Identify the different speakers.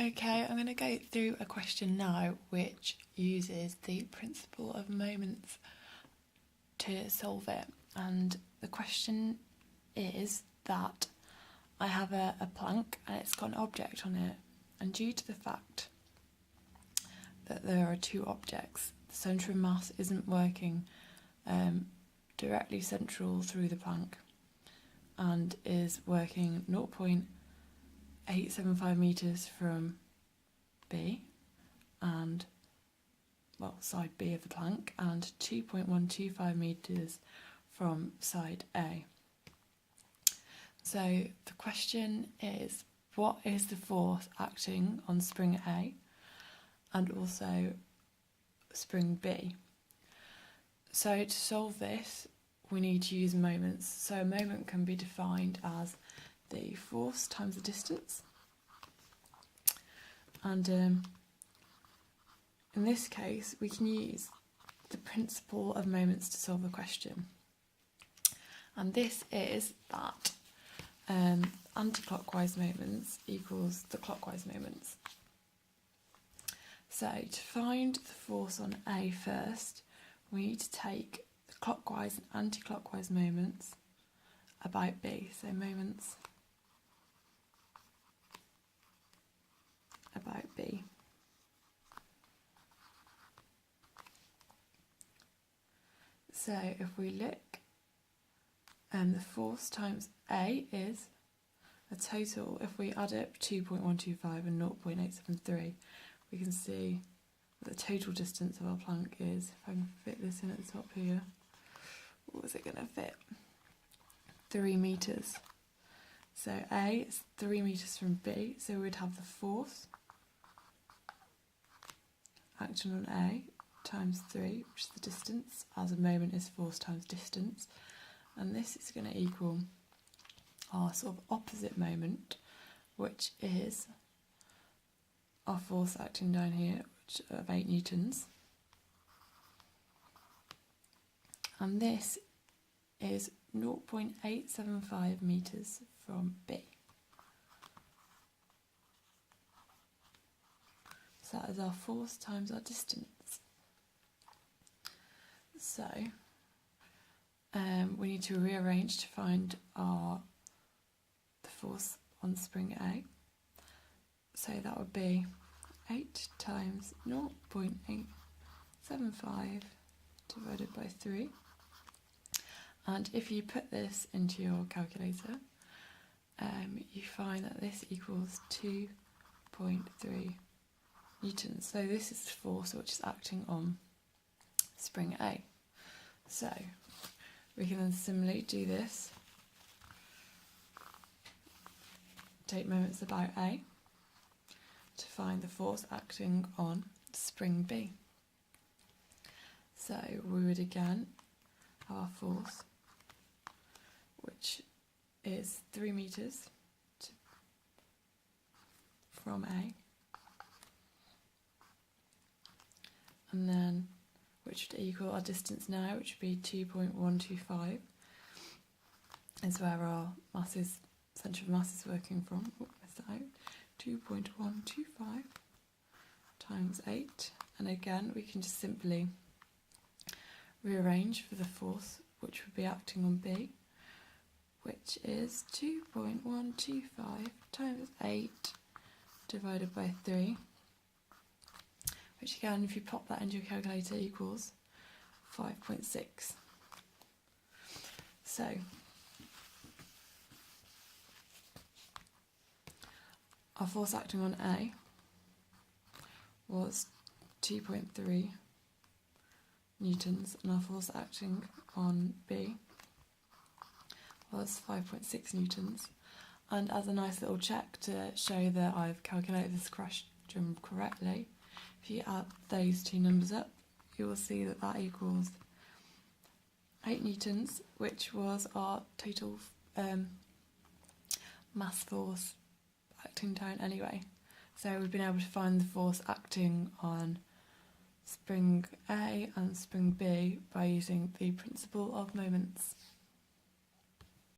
Speaker 1: Okay, I'm going to go through a question now which uses the principle of moments to solve it. And the question is that I have a plank and it's got an object on it. And due to the fact that there are two objects, the centre of mass isn't working directly central through the plank and is working 0.875 metres from B and, well, side B of the plank, and 2.125 metres from side A. So the question is, what is the force acting on spring A and also spring B? So to solve this, we need to use moments. So a moment can be defined as the force times the distance. And in this case, we can use the principle of moments to solve the question. And this is that anti-clockwise moments equals the clockwise moments. So to find the force on A first, we need to take the clockwise and anti-clockwise moments about B. So moments about B. So if we look, the force times A is a total, if we add up 2.125 and 0.873, we can see that the total distance of our plank is, if I can fit this in at the top here, what is it going to fit? 3 metres. So A is 3 metres from B, so we'd have the force acting on A times 3, which is the distance, as a moment is force times distance, and this is going to equal our sort of opposite moment, which is our force acting down here, which of 8 newtons, and this is 0.875 metres from B. So that is our force times our distance. So we need to rearrange to find the force on spring A. So that would be 8 times 0.875 divided by 3. And if you put this into your calculator, you find that this equals 2.3 newtons. So this is the force which is acting on spring A. So we can then similarly do this. Take moments about A to find the force acting on spring B. So we would again have our force, which is 3 metres from A, and then which would equal our distance now, which would be 2.125, is where our centre of mass is working from. Oh, missed that out. 2.125 times 8, and again we can just simply rearrange for the force which would be acting on B, which is 2.125 times 8 divided by 3, which again, if you pop that into your calculator, equals 5.6. So our force acting on A was 2.3 newtons, and our force acting on B was 5.6 newtons. And as a nice little check to show that I've calculated this question correctly, if you add those two numbers up, you will see that that equals 8 newtons, which was our total mass force acting down anyway. So we've been able to find the force acting on spring A and spring B by using the principle of moments.